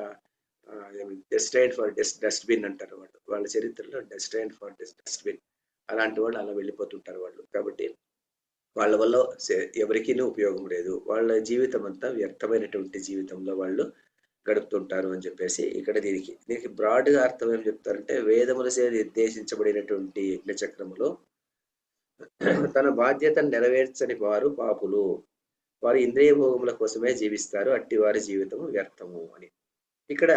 డెస్టైన్డ్ ఫర్ డస్ట్బిన్ అంటారు వాళ్ళు. వాళ్ళ చరిత్రలో డెస్టైన్డ్ ఫర్ డస్ట్బిన్. అలాంటి వాళ్ళు అలా వెళ్ళిపోతుంటారు వాళ్ళు. కాబట్టి వాళ్ళ వల్ల ఎవరికీ ఉపయోగం లేదు, వాళ్ళ జీవితం అంతా వ్యర్థమైనటువంటి జీవితంలో వాళ్ళు గడుపుతుంటారు అని చెప్పేసి ఇక్కడ దీనికి బ్రాడ్గా అర్థం ఏం చెప్తారంటే, వేదములసే నిర్దేశించబడినటువంటి యజ్ఞచక్రములో తన బాధ్యతను నెరవేర్చని వారు పాపులు, వారు ఇంద్రియ భోగముల కోసమే జీవిస్తారు, అట్టి వారి జీవితం వ్యర్థము అని. ఇక్కడ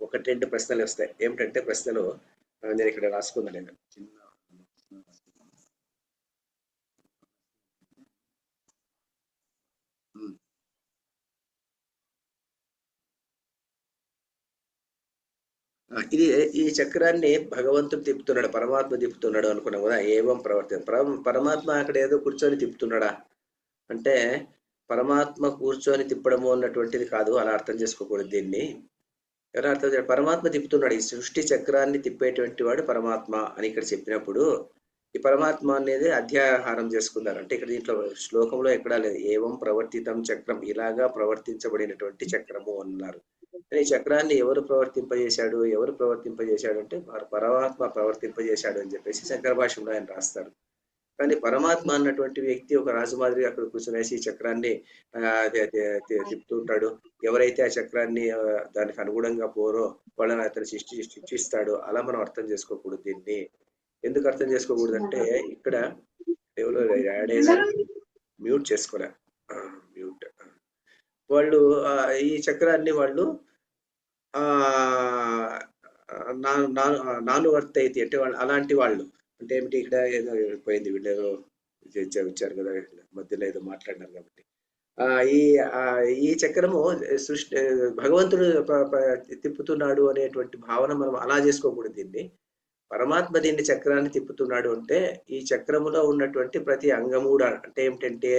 1-2 ప్రశ్నలు వస్తాయి. ఏమిటంటే ప్రశ్నలు నేను ఇక్కడ రాసుకున్నాను. చిన్న ఇది ఈ చక్రాన్ని భగవంతుడు తిప్పుతున్నాడు, పరమాత్మ తిప్పుతున్నాడు అనుకున్నాం కదా. ఏవం పరమాత్మ అక్కడ ఏదో కూర్చొని తిప్పుతున్నాడా అంటే, పరమాత్మ కూర్చొని తిప్పడము అన్నటువంటిది కాదు, అలా అర్థం చేసుకోకూడదు దీన్ని. ఎలా అర్థం చేయాలి? పరమాత్మ తిప్పుతున్నాడు, ఈ సృష్టి చక్రాన్ని తిప్పేటువంటి వాడు పరమాత్మ అని ఇక్కడ చెప్పినప్పుడు ఈ పరమాత్మ అనేది అధ్యాహారం చేసుకున్నారు. అంటే ఇక్కడ దీంట్లో శ్లోకంలో ఎక్కడా లేదు ఏవం ప్రవర్తితం చక్రం, ఇలాగా ప్రవర్తించబడినటువంటి చక్రము అన్నారు. ఈ చక్రాన్ని ఎవరు ప్రవర్తింపజేశాడు అంటే పరమాత్మ ప్రవర్తింపజేశాడు అని చెప్పేసి శంకర భాష్యంలో ఆయన రాస్తారు. కానీ పరమాత్మ అన్నటువంటి వ్యక్తి ఒక రాజు మాదిరి అక్కడ కూర్చునేసి ఈ చక్రాన్ని తిప్పుతుంటాడు. ఎవరైతే ఆ చక్రాన్ని దానికి అనుగుణంగా పోరో వాళ్ళని అతను శిక్షిస్తాడు. అలా మనం అర్థం చేసుకోకూడదు దీన్ని. ఎందుకు అర్థం చేసుకోకూడదు అంటే, ఇక్కడ ఎవరో మ్యూట్ చేసుకోలే, మ్యూట్. వాళ్ళు ఈ చక్రాన్ని వాళ్ళు నానువర్తయితే అంటే వాళ్ళు అలాంటి వాళ్ళు అంటే ఏమిటి, ఇక్కడ ఏదో పోయింది, వీళ్ళు ఏదో వచ్చారు కదా మధ్యలో ఏదో మాట్లాడినారు కాబట్టి ఈ చక్రము సృష్టి భగవంతుడు తిప్పుతున్నాడు అనేటువంటి భావన మనం అలా చేసుకోకూడదు దీన్ని. పరమాత్మ దీన్ని చక్రాన్ని తిప్పుతున్నాడు అంటే ఈ చక్రములో ఉన్నటువంటి ప్రతి అంగము అంటే ఏమిటంటే,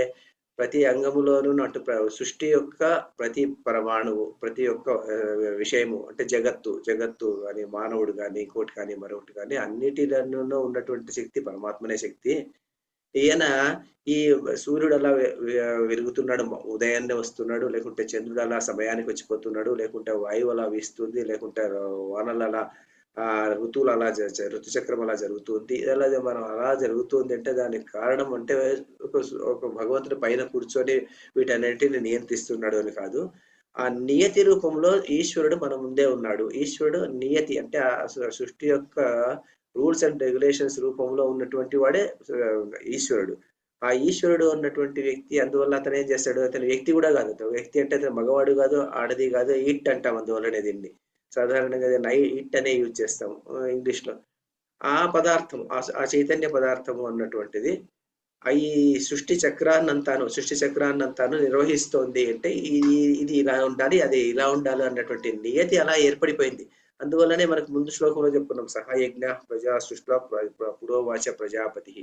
ప్రతి అంగములోనూ అటు సృష్టి యొక్క ప్రతి పరమాణువు, ప్రతి ఒక్క విషయము అంటే జగత్తు కానీ, మానవుడు కానీ, ఇంకోటి కానీ, మరొకటి కానీ, అన్నిటిలోనూ ఉన్నటువంటి శక్తి పరమాత్మనే శక్తి. ఈయన ఈ సూర్యుడు అలా వెలుగుతున్నాడు, ఉదయాన్నే వస్తున్నాడు, లేకుంటే చంద్రుడు అలా సమయానికి వచ్చిపోతున్నాడు, లేకుంటే వాయువు అలా వీస్తుంది, లేకుంటే వానలు అలా ఋతువులు అలా ఋతుచక్రం అలా జరుగుతుంది. ఇలా మనం అలా జరుగుతుంది అంటే దానికి కారణం అంటే ఒక భగవంతుడి పైన కూర్చొని వీటన్నిటిని నియంత్రిస్తున్నాడు అని కాదు. ఆ నియతి రూపంలో ఈశ్వరుడు మన ముందే ఉన్నాడు. ఈశ్వరుడు నియతి అంటే సృష్టి యొక్క రూల్స్ అండ్ రెగ్యులేషన్స్ రూపంలో ఉన్నటువంటి వాడే ఈశ్వరుడు. ఆ ఈశ్వరుడు అన్నటువంటి వ్యక్తి, అందువల్ల అతను ఏం చేస్తాడు, అతను వ్యక్తి కూడా కాదు. అతను వ్యక్తి అంటే అతను మగవాడు కాదు, ఆడది కాదు, ఇట్ అంటాం అందువల్లనే దీన్ని. సాధారణంగా ఇట్ అనే యూజ్ చేస్తాం ఇంగ్లీష్ లో. ఆ పదార్థం, ఆ చైతన్య పదార్థము అన్నటువంటిది ఈ సృష్టి చక్రాన్నంతాను నిర్వహిస్తోంది. అంటే ఇది ఇలా ఉండాలి, అది ఇలా ఉండాలి అన్నటువంటి నియతి అలా ఏర్పడిపోయింది. అందువల్లనే మనకు ముందు శ్లోకంలో చెప్పుకున్నాం, సహయజ్ఞ ప్రజా సృష్టి పురోవాచ ప్రజాపతి.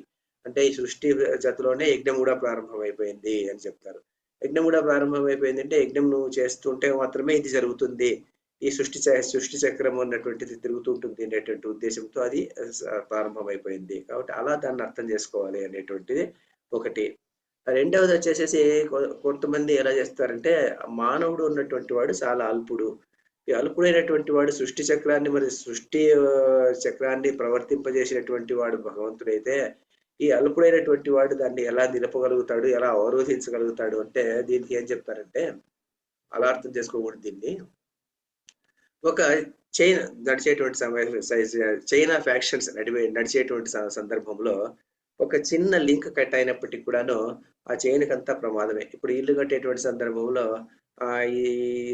అంటే ఈ సృష్టి జతలోనే యజ్ఞం కూడా ప్రారంభమైపోయింది అని చెప్తారు. యజ్ఞం కూడా ప్రారంభమైపోయింది అంటే యజ్ఞం నువ్వు చేస్తుంటే మాత్రమే ఇది జరుగుతుంది, ఈ సృష్టి చక్రం అన్నటువంటిది తిరుగుతుంటుంది అనేటువంటి ఉద్దేశంతో అది ప్రారంభమైపోయింది. కాబట్టి అలా దాన్ని అర్థం చేసుకోవాలి అనేటువంటిది ఒకటి. రెండవది వచ్చేసేసి కొంతమంది ఎలా చేస్తారంటే, మానవుడు ఉన్నటువంటి వాడు చాలా అల్పుడు, ఈ అల్పుడైనటువంటి వాడు సృష్టి చక్రాన్ని, మరి సృష్టి చక్రాన్ని ప్రవర్తింపజేసినటువంటి వాడు భగవంతుడైతే, ఈ అల్పుడైనటువంటి వాడు దాన్ని ఎలా నిలపగలుగుతాడు, ఎలా అవరోధించగలుగుతాడు అంటే, దీనికి ఏం చెప్తారంటే, అలా అర్థం చేసుకోకూడదు దీన్ని. ఒక చైనా నడిచేటువంటి చైనా ఫ్యాక్షన్స్ నడిచేటువంటి సందర్భంలో ఒక చిన్న లింక్ కట్ అయినప్పటికీ కూడాను ఆ చైన్కి అంతా ప్రమాదమే. ఇప్పుడు ఇల్లు కట్టేటువంటి సందర్భంలో ఈ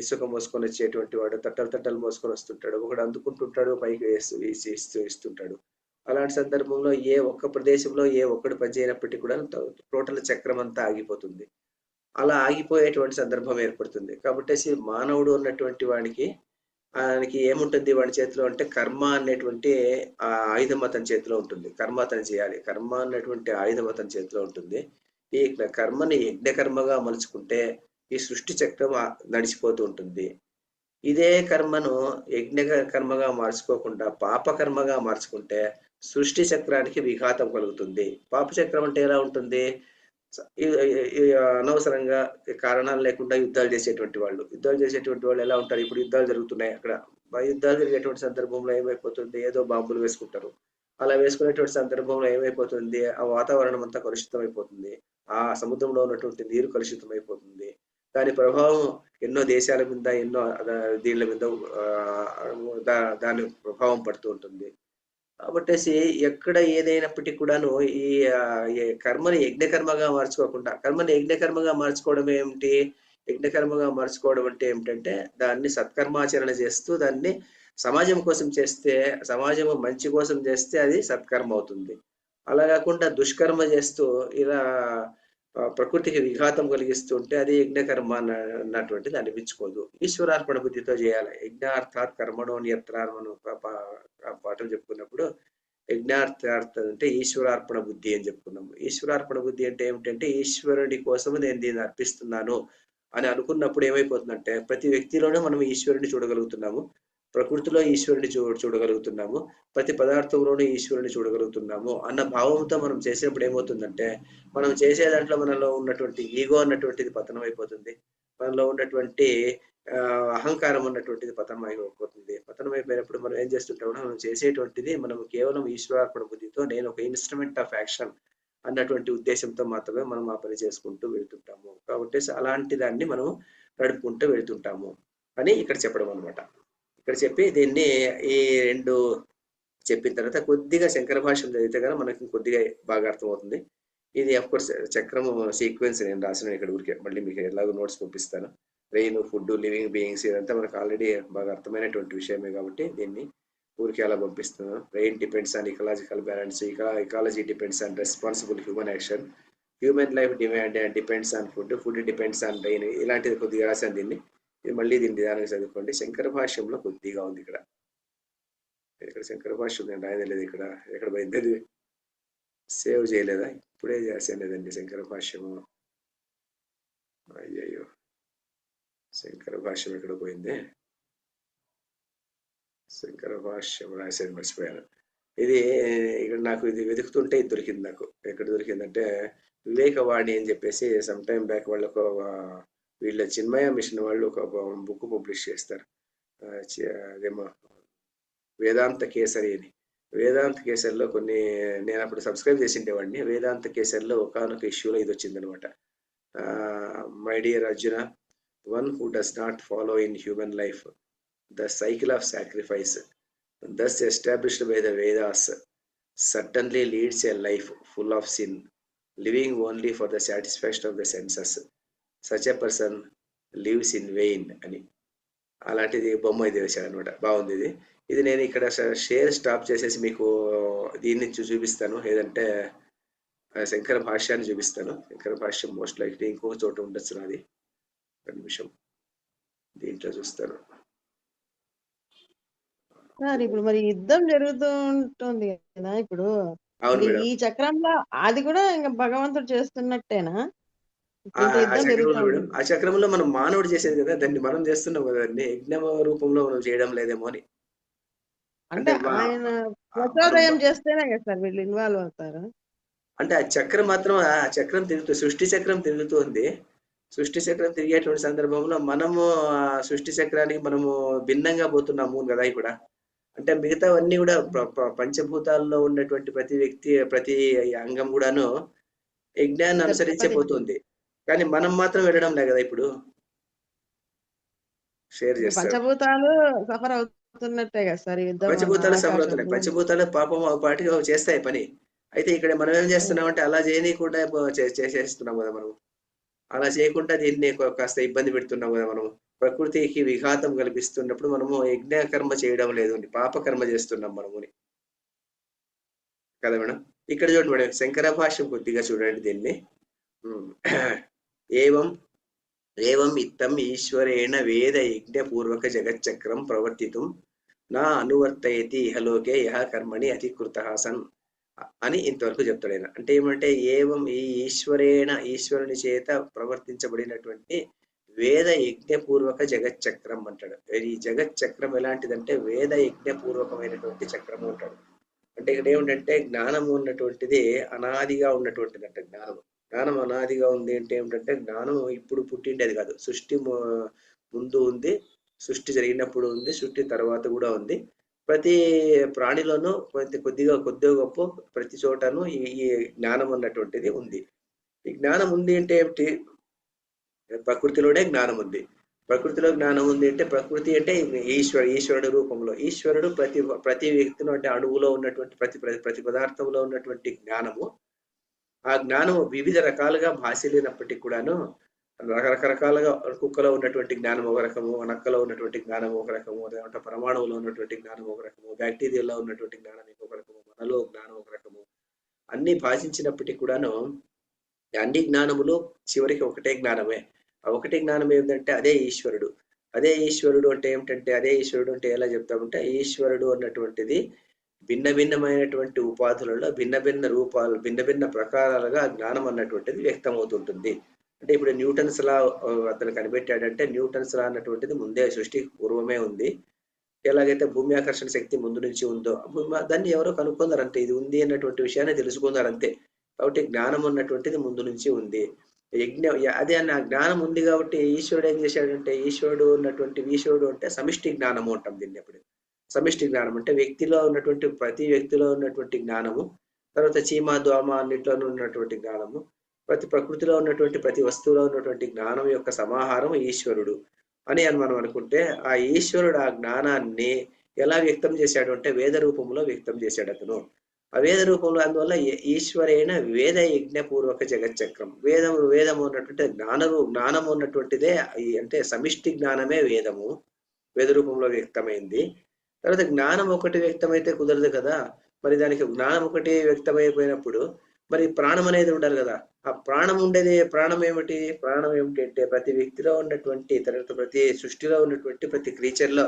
ఇసుక మోసుకొని వచ్చేటువంటి వాడు తట్టలు మోసుకొని వస్తుంటాడు, ఒకడు అందుకుంటుంటాడు, పైకి ఇస్తుంటాడు. అలాంటి సందర్భంలో ఏ ఒక్క ప్రదేశంలో ఏ ఒక్కడు పనిచేయనప్పటికీ కూడా టోటల్ చక్రం అంతా ఆగిపోతుంది. అలా ఆగిపోయేటువంటి సందర్భం ఏర్పడుతుంది. కాబట్టి మానవుడు ఉన్నటువంటి వాడికి ఆయనకి ఏముంటుంది వాడి చేతిలో అంటే, కర్మ అనేటువంటి ఆ ఆయుధం అతని చేతిలో ఉంటుంది. కర్మ అతను చేయాలి. కర్మ అన్నటువంటి ఆయుధం అతని చేతిలో ఉంటుంది. ఈ కర్మని యజ్ఞకర్మగా మలుచుకుంటే ఈ సృష్టి చక్రం నడిచిపోతూ ఉంటుంది. ఇదే కర్మను యజ్ఞ కర్మగా మార్చుకోకుండా పాపకర్మగా మార్చుకుంటే సృష్టి చక్రానికి విఘాతం కలుగుతుంది. పాపచక్రం అంటే ఎలా ఉంటుంది, అనవసరంగా కారణాలు లేకుండా యుద్ధాలు చేసేటువంటి వాళ్ళు ఎలా ఉంటారు. ఇప్పుడు యుద్ధాలు జరుగుతున్నాయి, అక్కడ యుద్ధాలు జరిగేటువంటి సందర్భంలో ఏమైపోతుంది, ఏదో బాంబులు వేసుకుంటారు. అలా వేసుకునేటువంటి సందర్భంలో ఏమైపోతుంది, ఆ వాతావరణం అంతా కలుషితం అయిపోతుంది, ఆ సముద్రంలో ఉన్నటువంటి నీరు కలుషితం అయిపోతుంది. దాని ప్రభావం ఎన్నో దేశాల మీద, ఎన్నో దీళ్ళ మీద దాని ప్రభావం పడుతూ ఉంటుంది. కాబట్టి ఎక్కడ ఏదైనప్పటికీ కూడాను ఈ కర్మని యజ్ఞకర్మగా మార్చుకోకుండా, కర్మని యజ్ఞకర్మగా మార్చుకోవడం ఏమిటి, యజ్ఞకర్మగా మార్చుకోవడం అంటే ఏమిటంటే, దాన్ని సత్కర్మాచరణ చేస్తూ దాన్ని సమాజం కోసం చేస్తే, సమాజం మంచి కోసం చేస్తే అది సత్కర్మ అవుతుంది. అలా కాకుండా దుష్కర్మ చేస్తూ ఇలా ప్రకృతికి విఘాతం కలిగిస్తూ ఉంటే అది యజ్ఞకర్మ అన్నటువంటిది అనిపించుకోదు. ఈశ్వరార్పణ బుద్ధితో చేయాలి. యజ్ఞార్థాత్ కర్మణో నియత్రార్మను పాఠం చెప్పుకున్నప్పుడు యజ్ఞార్థార్థ అంటే ఈశ్వరార్పణ బుద్ధి అని చెప్పుకున్నాము. ఈశ్వరార్పణ బుద్ధి అంటే ఏమిటంటే, ఈశ్వరుడి కోసం నేను దీన్ని అర్పిస్తున్నాను అని అనుకున్నప్పుడు ఏమైపోతుందంటే, ప్రతి వ్యక్తిలోనూ మనం ఈశ్వరుని చూడగలుగుతున్నాము, ప్రకృతిలో ఈశ్వరుని చూడగలుగుతున్నాము, ప్రతి పదార్థంలోనూ ఈశ్వరుని చూడగలుగుతున్నాము అన్న భావంతో మనం చేసినప్పుడు ఏమవుతుందంటే, మనం చేసే దాంట్లో మనలో ఉన్నటువంటి ఈగో అన్నటువంటిది పతనం అయిపోతుంది, మనలో ఉన్నటువంటి అహంకారం అన్నటువంటిది పతనం అయిపోతుంది. పతనం అయిపోయినప్పుడు మనం ఏం చేస్తుంటాం, మనం చేసేటువంటిది మనం కేవలం ఈశ్వరార్పణ బుద్ధితో, నేను ఒక ఇన్స్ట్రుమెంట్ ఆఫ్ యాక్షన్ అన్నటువంటి ఉద్దేశంతో మాత్రమే మనం ఆ పని చేసుకుంటూ వెళ్తుంటాము. కాబట్టి అలాంటి దాన్ని మనం నడుపుకుంటూ వెళ్తుంటాము అని ఇక్కడ చెప్పడం అనమాట. ఇక్కడ చెప్పి దీన్ని ఈ రెండు చెప్పిన తర్వాత కొద్దిగా శంకర భాష్యం చదివితే కనుక మనకి కొద్దిగా బాగా అర్థమవుతుంది. ఇది అఫ్ కోర్స్ చక్రము సీక్వెన్స్ నేను రాసిన ఇక్కడ ఊరికే, మళ్ళీ మీకు ఎలాగో నోట్స్ పంపిస్తాను. రెయిన్, ఫుడ్, లివింగ్ బీయింగ్స్ ఇదంతా మనకు ఆల్రెడీ బాగా అర్థమైనటువంటి విషయమే కాబట్టి దీన్ని ఊరికి అలా పంపిస్తున్నాను. Rain depends on ecological balance, ecology depends on responsible human action, human life depends on food, food depends on rain. ఇలాంటిది కొద్దిగా రాశాను దీన్ని. ఇది మళ్ళీ దీన్ని నిదానంగా చదువుకోండి. శంకర భాష్యంలో కొద్దిగా ఉంది ఇక్కడ శంకర భాష్యం నేను రాయలేదు. ఇక్కడ ఎక్కడ పోయింది, సేవ్ చేయలేదా, ఇప్పుడే చేసాను లేదండి శంకర భాష్యము. అయ్యయ్యో, శంకర భాష్యం ఎక్కడ పోయింది, శంకర భాష్యం రాసేది మర్చిపోయాను. ఇది ఇక్కడ నాకు ఇది వెతుకుతుంటే ఇది దొరికింది. నాకు ఎక్కడ దొరికిందంటే, వివేకవాణి అని చెప్పేసి సమ్ టైమ్ బ్యాక్ వాళ్ళు వీళ్ళ చిన్మయ మిషన్ వాళ్ళు ఒక బుక్ పబ్లిష్ చేస్తారు. అదేమో వేదాంత కేసరి అని. వేదాంత కేసరిలో కొన్ని నేను అప్పుడు సబ్స్క్రైబ్ చేసిండేవాడిని. వేదాంత కేసరిలో ఒకనొక ఇష్యూలో ఇది వచ్చిందనమాట. My dear Arjuna, one who does not follow in human life the cycle of sacrifice thus established by the Vedas certainly leads a life full of sin, living only for the satisfaction of the senses. Such a person lives in vain అని అలాంటిది బొమ్మ ఇది వేశాడు అనమాట. బాగుంది ఇది. ఇది నేను ఇక్కడ షేర్ స్టాప్ చేసేసి మీకు దీన్ని చూపిస్తాను. ఏదంటే శంకర భాష్యాన్ని చూపిస్తాను. శంకర భాష్యం మోస్ట్ లైక్లీ ఇంకొక చోట ఉండొచ్చు నాది. ఒక నిమిషం దీంట్లో చూస్తాను. సార్ ఇప్పుడు మరి యుద్ధం జరుగుతూ ఉంటుంది కదా ఇప్పుడు. అవును మేడం. ఈ చక్రంలో అది కూడా ఇంకా భగవంతుడు చేస్తున్నట్టేనా? ఆ యుద్ధం చక్రంలో జరుగుతుంది మేడం, ఆ చక్రంలో మనం మానవుడు చేసేది కదా, దాన్ని మనం చేస్తున్నాం కదా, దాన్ని యజ్ఞ రూపంలో మనం చేయడం లేదేమో అని. అంటే అంటే ఆయన మనం ప్రచోదయం చేస్తేనే కదా సార్ వీళ్ళు ఇన్వాల్వ్ అవుతారు. అంటే ఆ చక్రం మాత్రం ఆ చక్రం తిరుగుతూ సృష్టి చక్రం తిరుగుతూ ఉంది. సృష్టి చక్రం తిరిగేటువంటి సందర్భంలో మనము ఆ సృష్టి చక్రానికి మనము భిన్నంగా పోతున్నాము కదా ఇప్పుడు. అంటే మిగతావన్నీ కూడా పంచభూతాల్లో ఉన్నటువంటి ప్రతి వ్యక్తి ప్రతి అంగం కూడాను యజ్ఞాన్ని అనుసరించే పోతుంది. కానీ మనం మాత్రం వెళ్ళడం లేదు కదా. ఇప్పుడు షేర్ చేస్తాను. పంచభూతాలు సఫర్ అవుతున్నట్టే కదా సార్ యుద్ధం. పంచభూతాలు సఫర్ అవుతున్నాయి. పంచభూతాలు పాపం పాటిగా చేస్తాయి పని. అయితే ఇక్కడ మనం ఏం చేస్తున్నామంటే అలా చేయనీయకుండా చేసేస్తున్నాం కదా మనం. అలా చేయకుండా దీన్ని కాస్త ఇబ్బంది పెడుతున్నాం కదా మనం. ప్రకృతికి విఘాతం కల్పిస్తున్నప్పుడు మనము యజ్ఞ కర్మ చేయడం లేదు, పాప కర్మ చేస్తున్నాం మనముని కదా మేడం. ఇక్కడ చూడండి మేడం, శంకర భాష్యం కొద్దిగా చూడండి దీన్ని. ఏవం ఏవం ఇత్తం ఈశ్వరేణ వేద యజ్ఞ పూర్వక జగచ్చక్రం ప్రవర్తితం నా అనువర్తయతి ఇహలోకే యహ కర్మణి అధికృత సన్ అని ఇంతవరకు చెప్తాడు ఆయన. అంటే ఏమంటే ఏవం ఈ ఈశ్వరుని చేత ప్రవర్తించబడినటువంటి వేద యజ్ఞపూర్వక జగచ్చక్రం అంటాడు. ఈ జగచ్చక్రం ఎలాంటిదంటే వేద యజ్ఞపూర్వకమైనటువంటి చక్రము అంటాడు. అంటే ఇక్కడ ఏమిటంటే జ్ఞానము ఉన్నటువంటిది అనాదిగా ఉన్నటువంటిది అంట. జ్ఞానం అనాదిగా ఉంది అంటే ఏమిటంటే జ్ఞానం ఇప్పుడు పుట్టిండేది కాదు. సృష్టి ముందు ఉంది, సృష్టి జరిగినప్పుడు ఉంది, సృష్టి తర్వాత కూడా ఉంది. ప్రతి ప్రాణిలోనూ కొద్దిగా గొప్ప ప్రతి చోటను ఈ జ్ఞానం అన్నటువంటిది ఉంది. ఈ జ్ఞానం ఉంది అంటే ఏమిటి? ప్రకృతిలోనే జ్ఞానం ఉంది. ప్రకృతిలో జ్ఞానం ఉంది అంటే ప్రకృతి అంటే ఈశ్వరుడు రూపంలో. ఈశ్వరుడు ప్రతి వ్యక్తిలో అంటే అణువులో ఉన్నటువంటి ప్రతి పదార్థంలో ఉన్నటువంటి జ్ఞానము. ఆ జ్ఞానం వివిధ రకాలుగా భాషలేనప్పటికీ కూడాను రకరకాలుగా కుక్కలో ఉన్నటువంటి జ్ఞానం ఒక రకము, నక్కలో ఉన్నటువంటి జ్ఞానం ఒక రకము, లేదంటే పరమాణువులో ఉన్నటువంటి జ్ఞానం ఒక రకము, బ్యాక్టీరియాలో ఉన్నటువంటి జ్ఞానం ఇంకొక రకము, మనలో జ్ఞానం ఒక రకము. అన్ని భాషించినప్పటికీ కూడాను అన్ని జ్ఞానములు చివరికి ఒకటే జ్ఞానమే. ఆ ఒకటే జ్ఞానం ఏంటంటే అదే ఈశ్వరుడు. అదే ఈశ్వరుడు అంటే ఏమిటంటే అదే ఈశ్వరుడు అంటే ఎలా చెప్తామంటే ఈశ్వరుడు అన్నటువంటిది భిన్న భిన్నమైనటువంటి ఉపాధులలో భిన్న రూపాలు భిన్న ప్రకారాలుగా జ్ఞానం అన్నటువంటిది వ్యక్తమవుతుంటుంది. అంటే ఇప్పుడు న్యూటన్స్ లా అతను కనిపెట్టాడంటే న్యూటన్స్ లా అన్నటువంటిది ముందే సృష్టి పూర్వమే ఉంది. ఎలాగైతే భూమి ఆకర్షణ శక్తి ముందు నుంచి ఉందో దాన్ని ఎవరో కనుక్కున్నారంటే ఇది ఉంది అన్నటువంటి విషయాన్ని తెలుసుకున్నారంతే. కాబట్టి జ్ఞానం అన్నటువంటిది ముందు నుంచి ఉంది. అదే అన్న జ్ఞానం ఉంది కాబట్టి ఈశ్వరుడు ఏం చేశాడంటే ఈశ్వరుడు అంటే సమిష్టి జ్ఞానము అంటాం దీన్ని. అప్పుడు సమిష్టి జ్ఞానం అంటే ప్రతి వ్యక్తిలో ఉన్నటువంటి జ్ఞానము, తర్వాత చీమ దోమ అన్నిట్లోనూ ఉన్నటువంటి జ్ఞానము, ప్రకృతిలో ఉన్నటువంటి ప్రతి వస్తువులో ఉన్నటువంటి జ్ఞానం యొక్క సమాహారం ఈశ్వరుడు అని మనం అనుకుంటే ఆ ఈశ్వరుడు ఆ జ్ఞానాన్ని ఎలా వ్యక్తం చేశాడు అంటే వేద రూపంలో వ్యక్తం చేశాడు అతను. ఆ వేద రూపంలో అందువల్ల ఈశ్వరైన వేద యజ్ఞపూర్వక జగచ్చక్రం. వేదము ఉన్నటువంటి జ్ఞానము ఉన్నటువంటిదే అంటే సమిష్టి జ్ఞానమే వేదము, వేద రూపంలో వ్యక్తమైంది. తర్వాత జ్ఞానం ఒకటి వ్యక్తమైతే కుదరదు కదా. మరి దానికి జ్ఞానం ఒకటి వ్యక్తమైపోయినప్పుడు మరి ప్రాణం అనేది ఉండాలి కదా. ఆ ప్రాణం ఉండేది ప్రాణం ఏమిటి అంటే ప్రతి వ్యక్తిలో ఉన్నటువంటి తర్వాత ప్రతి సృష్టిలో ఉన్నటువంటి ప్రతి క్రీచర్లో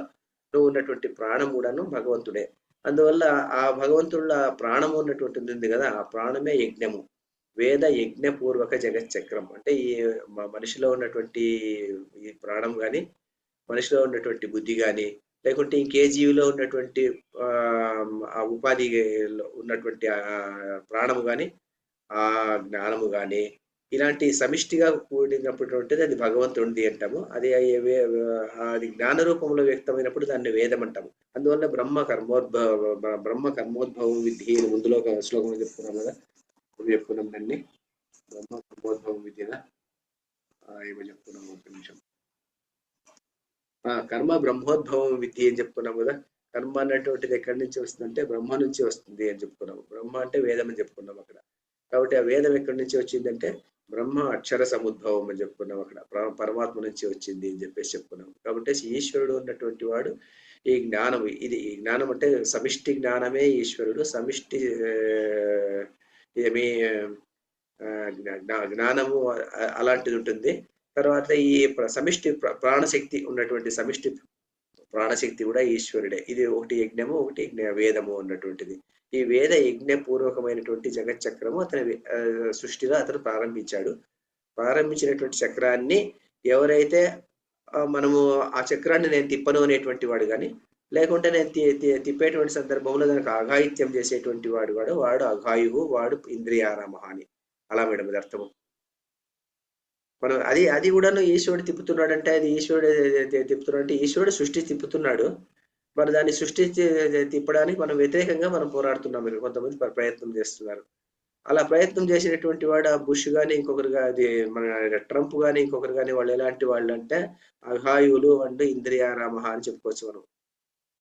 ఉన్నటువంటి ప్రాణం కూడాను భగవంతుడే. అందువల్ల ఆ భగవంతుడు ఆ ప్రాణము ఉన్నటువంటిది ఉంది కదా, ఆ ప్రాణమే యజ్ఞము. వేద యజ్ఞ పూర్వక జగచ్చక్రం అంటే ఈ మనిషిలో ఉన్నటువంటి ఈ ప్రాణం గాని, మనిషిలో ఉన్నటువంటి బుద్ధి గాని, లేకుంటే ఇంకే జీవిలో ఉన్నటువంటి ఆ ఉపాధి ఉన్నటువంటి ఆ ప్రాణము గాని, ఆ జ్ఞానము గాని ఇలాంటి సమిష్టిగా కూడినటువంటిది అది భగవంతుడిది అంటాము. అది జ్ఞాన రూపంలో వ్యక్తమైనప్పుడు దాన్ని వేదం అంటాము. అందువల్ల బ్రహ్మ కర్మోద్భవం విద్ధి ముందులో ఒక శ్లోకం చెప్పుకున్నాం కదా, చెప్పుకున్నాం దాన్ని బ్రహ్మ కర్మోద్భవం విద్యగా ఏమో చెప్పుకున్నాం ఒక నిమిషం. కర్మ బ్రహ్మోద్భవం విద్ధి అని చెప్పుకున్నాం కదా. కర్మ అన్నటువంటిది ఎక్కడి నుంచి వస్తుందంటే బ్రహ్మ నుంచి వస్తుంది అని చెప్పుకున్నాము. బ్రహ్మ అంటే వేదం అని చెప్పుకున్నాం అక్కడ. కాబట్టి ఆ వేదం ఎక్కడి నుంచి వచ్చిందంటే బ్రహ్మ అక్షర సముద్భవం అని చెప్పుకున్నాం అక్కడ. పరమాత్మ నుంచి వచ్చింది అని చెప్పేసి చెప్పుకున్నాం. కాబట్టి ఈశ్వరుడు ఉన్నటువంటి వాడు ఈ జ్ఞానం, ఇది ఈ జ్ఞానం అంటే సమిష్టి జ్ఞానమే ఈశ్వరుడు. సమిష్టి ఏమి జ్ఞానము అలాంటిది ఉంటుంది. తర్వాత ఈ సమిష్టి ప్రాణశక్తి ఉన్నటువంటి సమిష్టి ప్రాణశక్తి కూడా ఈశ్వరుడే. ఇది ఒకటి యజ్ఞము, ఒకటి వేదము అన్నటువంటిది. ఈ వేద యజ్ఞ పూర్వకమైనటువంటి జగచ్చక్రము అతని సృష్టిలో అతను ప్రారంభించాడు. ప్రారంభించినటువంటి చక్రాన్ని ఎవరైతే మనము ఆ చక్రాన్ని నేను తిప్పను అనేటువంటి వాడు కానీ, లేకుంటే నేను తిప్పేటువంటి సందర్భంలో దానికి అఘాయిత్యం చేసేటువంటి వాడు వాడు అఘాయువు, వాడు ఇంద్రియారామ అని. అలా మేడం అది అర్థము. మనం అది కూడాను ఈశ్వరుడు తిప్పుతున్నాడు అంటే అది ఈశ్వరుడు తిప్పుతున్నాడు అంటే ఈశ్వరుడు సృష్టి తిప్పుతున్నాడు. మరి దాన్ని సృష్టించి తిప్పడానికి మనం వ్యతిరేకంగా మనం పోరాడుతున్నాం. ఇక్కడ కొంతమంది ప్రయత్నం చేస్తున్నారు. అలా ప్రయత్నం చేసినటువంటి వాడు ఆ బుష్ కానీ ఇంకొకరు అది మన ట్రంప్ కానీ ఇంకొకరు కానీ వాళ్ళు ఎలాంటి వాళ్ళు అంటే అఘాయువులు అండ్ ఇంద్రియారామ అని చెప్పుకోవచ్చు మనం.